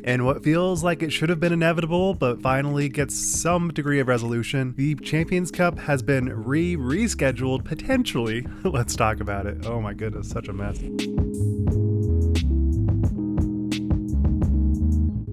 And what feels like it should have been inevitable, but finally gets some degree of resolution, the Champions Cup has been rescheduled, potentially. Let's talk about it. Oh my goodness, such a mess.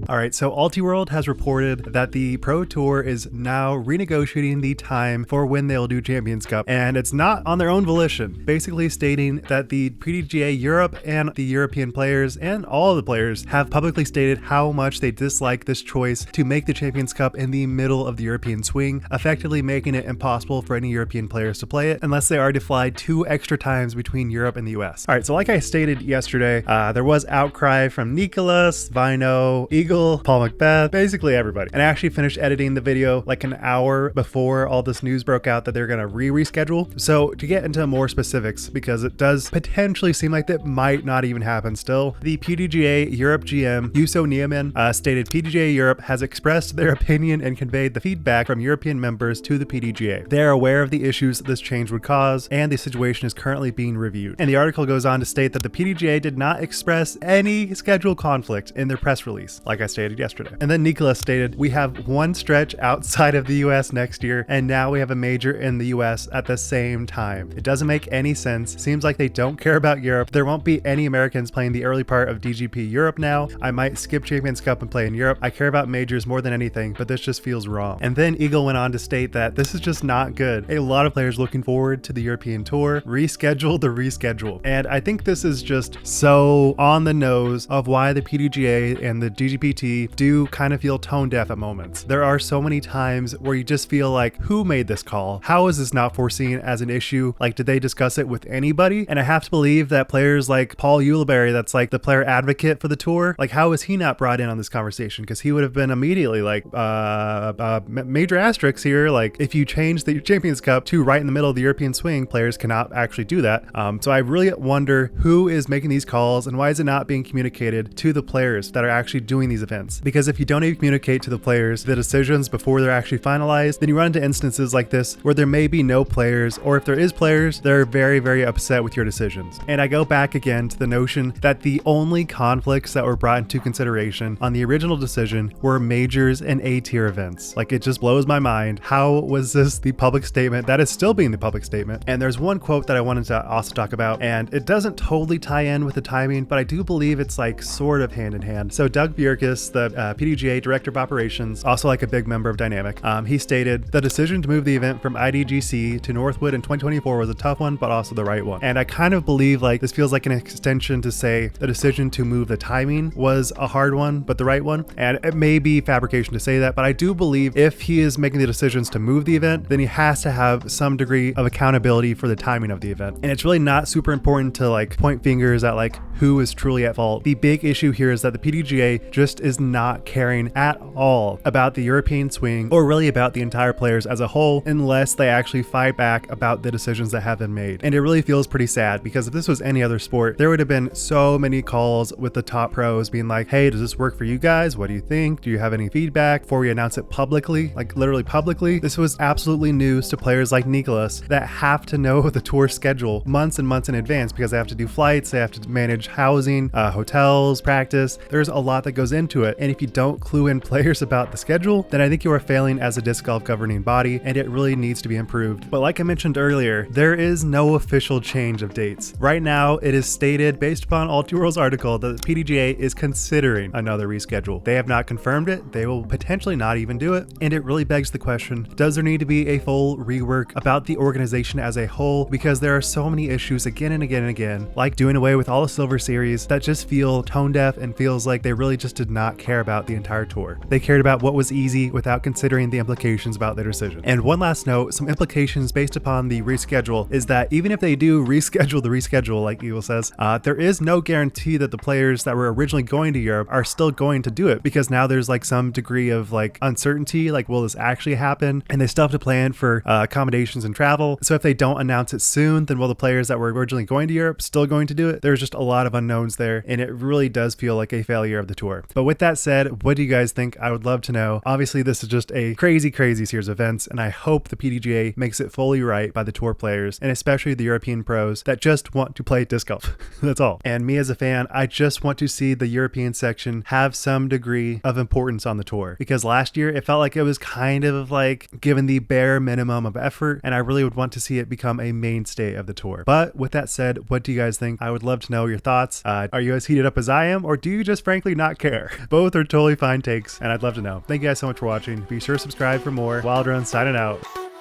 All right, so Ultiworld has reported that the Pro Tour is now renegotiating the time for when they'll do Champions Cup, and it's not on their own volition, basically stating that the PDGA Europe and the European players and all of the players have publicly stated how much they dislike this choice to make the Champions Cup in the middle of the European swing, effectively making it impossible for any European players to play it unless they are to fly 2 extra times between Europe and the US. All right, so like I stated yesterday, there was outcry from Nicholas, Vino, Eagle, Paul Macbeth, basically everybody. And I actually finished editing the video like an hour before all this news broke out that they're going to reschedule. So to get into more specifics, because it does potentially seem like that might not even happen still, the PDGA Europe GM, Yuso Niemann, stated PDGA Europe has expressed their opinion and conveyed the feedback from European members to the PDGA. They are aware of the issues this change would cause, and the situation is currently being reviewed. And the article goes on to state that the PDGA did not express any schedule conflict in their press release, like I stated yesterday. And then Nicholas stated, we have one stretch outside of the US next year, and now we have a major in the US at the same time. It doesn't make any sense. Seems like they don't care about Europe. There won't be any Americans playing the early part of DGP Europe now. I might skip Champions Cup and play in Europe. I care about majors more than anything, but this just feels wrong. And then Eagle went on to state that this is just not good. A lot of players looking forward to the European Tour. Reschedule the reschedule. And I think this is just so on the nose of why the PDGA and the DGPT do kind of feel tone deaf at moments. There are so many times where you just feel like, who made this call? How is this not foreseen as an issue? Like, did they discuss it with anybody? And I have to believe that players like Paul Uleberry, that's like the player advocate for the tour, like how is he not brought in on this conversation? Because he would have been immediately like, major asterisks here. Like if you change the Champions Cup to right in the middle of the European swing, players cannot actually do that. So I really wonder who is making these calls and why is it not being communicated to the players that are actually doing these events? Because if you don't even communicate to the players the decisions before they're actually finalized, then you run into instances like this where there may be no players, or if there is players, they're very, very upset with your decisions. And I go back again to the notion that the only conflicts that were brought into consideration on the original decision were majors and A-tier events. Like, it just blows my mind. How was this the public statement that is still being the public statement? And there's one quote that I wanted to also talk about, and it doesn't totally tie in with the timing, but I do believe it's like sort of hand in hand. So Doug Bjerkes, the PDGA Director of Operations, also like a big member of Dynamic, he stated, the decision to move the event from IDGC to Northwood in 2024 was a tough one, but also the right one. And I kind of believe like this feels like an extension to say the decision to move the timing was a hard one, but the right one. And it may be fabrication to say that, but I do believe if he is making the decisions to move the event, then he has to have some degree of accountability for the timing of the event. And it's really not super important to like point fingers at like who is truly at fault. The big issue here is that the PDGA just is not caring at all about the European swing or really about the entire players as a whole unless they actually fight back about the decisions that have been made. And it really feels pretty sad because if this was any other sport, there would have been so many calls with the top pros being like, hey, does this work for you guys? What do you think? Do you have any feedback? Before we announce it publicly, like literally publicly. This was absolutely news to players like Nicholas that have to know the tour schedule months and months in advance because they have to do flights, they have to manage housing, hotels, practice. There's a lot that goes into it. And if you don't clue in players about the schedule, then I think you are failing as a disc golf governing body, and it really needs to be improved. But like I mentioned earlier, there is no official change of dates. Right now, it is stated based upon Ultiworld's article that the PDGA is considering another reschedule. They have not confirmed it. They will potentially not even do it. And it really begs the question, does there need to be a full rework about the organization as a whole? Because there are so many issues again and again and again, like doing away with all the Silver Series, that just feel tone deaf and feels like they really just did not care about the entire tour. They cared about what was easy without considering the implications about their decision. And one last note, some implications based upon the reschedule is that even if they do reschedule the reschedule, like Eagle says, there is no guarantee that the players that were originally going to Europe are still going to do it, because now there's like some degree of like uncertainty, like will this actually happen? And they still have to plan for accommodations and travel. So if they don't announce it soon, then will the players that were originally going to Europe still going to do it? There's just a lot of unknowns there, and it really does feel like a failure of the tour. But with with that said, what do you guys think? I would love to know. Obviously, this is just a crazy series of events, and I hope the PDGA makes it fully right by the tour players, and especially the European pros that just want to play disc golf. That's all. And me as a fan, I just want to see the European section have some degree of importance on the tour, because last year it felt like it was kind of like given the bare minimum of effort, and I really would want to see it become a mainstay of the tour. But with that said, what do you guys think? I would love to know your thoughts. Are you as heated up as I am, or do you just frankly not care? Both are totally fine takes, and I'd love to know. Thank you guys so much for watching. Be sure to subscribe for more. Wild Run signing out.